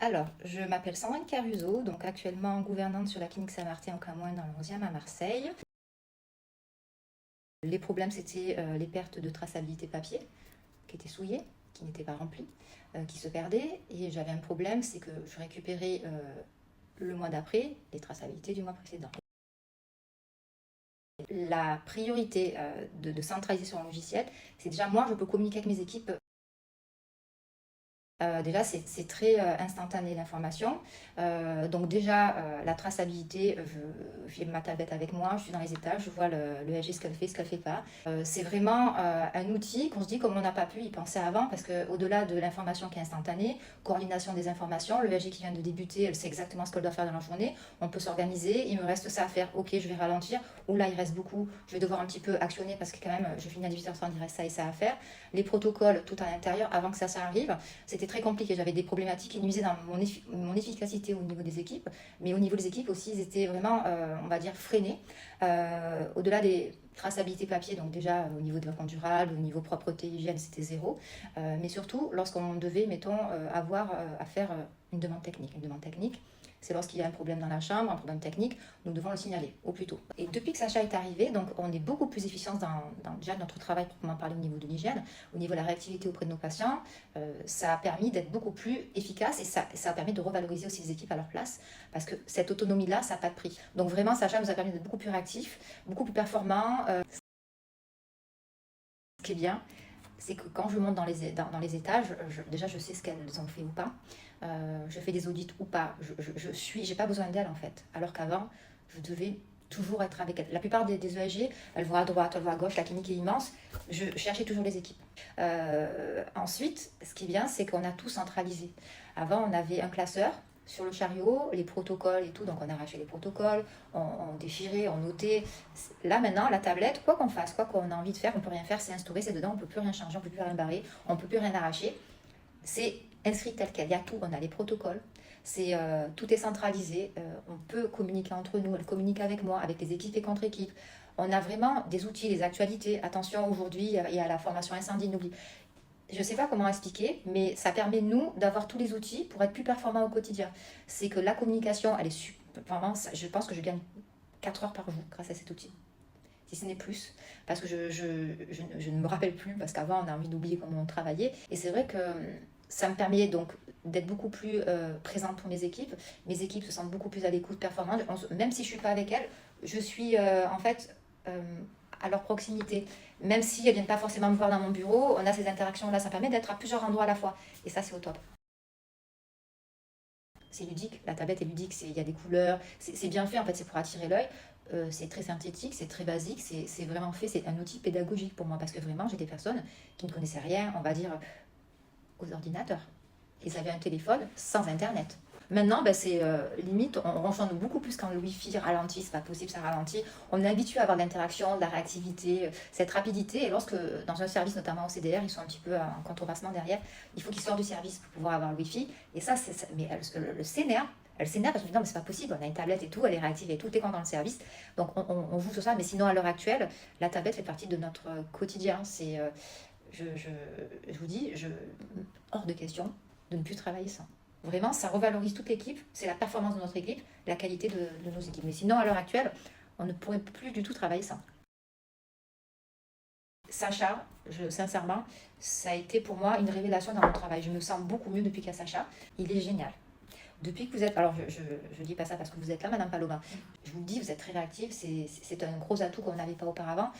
Alors, je m'appelle Sandrine Caruso, donc actuellement gouvernante sur la clinique Saint-Martin au Camoin dans le 11e à Marseille. Les problèmes, c'était les pertes de traçabilité papier qui étaient souillées, qui n'étaient pas remplies, qui se perdaient. Et j'avais un problème, c'est que je récupérais le mois d'après les traçabilités du mois précédent. La priorité de centraliser sur un logiciel, c'est déjà moi, je peux communiquer avec mes équipes. Déjà, c'est très instantané l'information. Donc déjà, la traçabilité, j'ai ma tablette avec moi, je suis dans les étages, je vois le SG, ce qu'elle fait, ce qu'elle fait pas. C'est vraiment un outil qu'on se dit comme on n'a pas pu y penser avant, parce qu'au-delà de l'information qui est instantanée, coordination des informations, le SG qui vient de débuter, elle sait exactement ce qu'elle doit faire dans la journée, on peut s'organiser, il me reste ça à faire, ok, je vais ralentir, ou là il reste beaucoup, je vais devoir un petit peu actionner parce que quand même, je finis à 18h30, il reste ça et ça à faire. Les protocoles, tout à l'intérieur, avant que ça arrive, c'était très compliqué. J'avais des problématiques qui nuisaient dans mon efficacité au niveau des équipes, mais au niveau des équipes aussi, ils étaient vraiment, on va dire, freinés. Au-delà des traçabilité papier, donc déjà au niveau développement durable, au niveau propreté, hygiène, c'était zéro. Mais surtout, lorsqu'on devait, mettons, avoir à faire une demande technique. Une demande technique, c'est lorsqu'il y a un problème dans la chambre, un problème technique, nous devons le signaler au plus tôt. Et depuis que Sacha est arrivé, donc on est beaucoup plus efficient dans déjà notre travail proprement parlé au niveau de l'hygiène, au niveau de la réactivité auprès de nos patients. Ça a permis d'être beaucoup plus efficace et ça a permis de revaloriser aussi les équipes à leur place parce que cette autonomie-là, ça n'a pas de prix. Donc vraiment, Sacha nous a permis d'être beaucoup plus réactifs, beaucoup plus performants. Ce qui est bien, c'est que quand je monte dans les étages, déjà je sais ce qu'elles ont fait ou pas. Je fais des audits ou pas. J'ai pas besoin d'elles en fait. Alors qu'avant, je devais toujours être avec elles. La plupart des ESG, elles vont à droite, elles vont à gauche, la clinique est immense. Je cherchais toujours les équipes. Ensuite, ce qui est bien, c'est qu'on a tout centralisé. Avant, on avait un classeur sur le chariot, les protocoles et tout, donc on arrachait les protocoles, on déchirait, on notait. Là maintenant, la tablette, quoi qu'on fasse, quoi qu'on a envie de faire, on peut rien faire, c'est instauré, c'est dedans, on peut plus rien changer, on peut plus rien barrer, on peut plus rien arracher. C'est inscrit tel quel, il y a tout, on a les protocoles, tout est centralisé, on peut communiquer entre nous, elle communique avec moi, avec les équipes et contre-équipes. On a vraiment des outils, les actualités. Attention, aujourd'hui, il y a la formation incendie, n'oublie. Je ne sais pas comment expliquer, mais ça permet, nous, d'avoir tous les outils pour être plus performants au quotidien. C'est que la communication, elle est super. Vraiment, je pense que je gagne 4 heures par jour grâce à cet outil. Si ce n'est plus. Parce que je ne me rappelle plus, parce qu'avant, on a envie d'oublier comment on travaillait. Et c'est vrai que ça me permet donc d'être beaucoup plus présente pour mes équipes. Mes équipes se sentent beaucoup plus à l'écoute, performantes. Même si je ne suis pas avec elles, je suis en fait à leur proximité. Même si elles ne viennent pas forcément me voir dans mon bureau, on a ces interactions-là. Ça permet d'être à plusieurs endroits à la fois. Et ça, c'est au top. C'est ludique, la tablette est ludique, il y a des couleurs, c'est bien fait en fait, c'est pour attirer l'œil. C'est très synthétique, c'est très basique, c'est vraiment fait, c'est un outil pédagogique pour moi parce que vraiment j'ai des personnes qui ne connaissaient rien, on va dire, aux ordinateurs. Ils avaient un téléphone sans internet. Maintenant, ben, c'est limite, on chante beaucoup plus quand le Wi-Fi ralentit, c'est pas possible, ça ralentit. On est habitué à avoir de l'interaction, de la réactivité, cette rapidité. Et lorsque, dans un service, notamment au CDR, ils sont un petit peu en contrebassement derrière, il faut qu'ils sortent du service pour pouvoir avoir le Wi-Fi. Et ça, mais le s'énerve. Elle s'énerve parce que non, mais c'est pas possible, on a une tablette et tout, elle est réactive et tout, t'es quand dans le service. Donc on joue sur ça, mais sinon à l'heure actuelle, la tablette fait partie de notre quotidien. Je vous dis, hors de question de ne plus travailler sans. Vraiment, ça revalorise toute l'équipe, c'est la performance de notre équipe, la qualité de nos équipes. Mais sinon, à l'heure actuelle, on ne pourrait plus du tout travailler sans. Sacha, sincèrement, ça a été pour moi une révélation dans mon travail. Je me sens beaucoup mieux depuis qu'il y a Sacha. Il est génial. Depuis que vous êtes, alors je dis pas ça parce que vous êtes là, Madame Paloma. Je vous le dis, vous êtes très réactive. C'est un gros atout qu'on n'avait pas auparavant.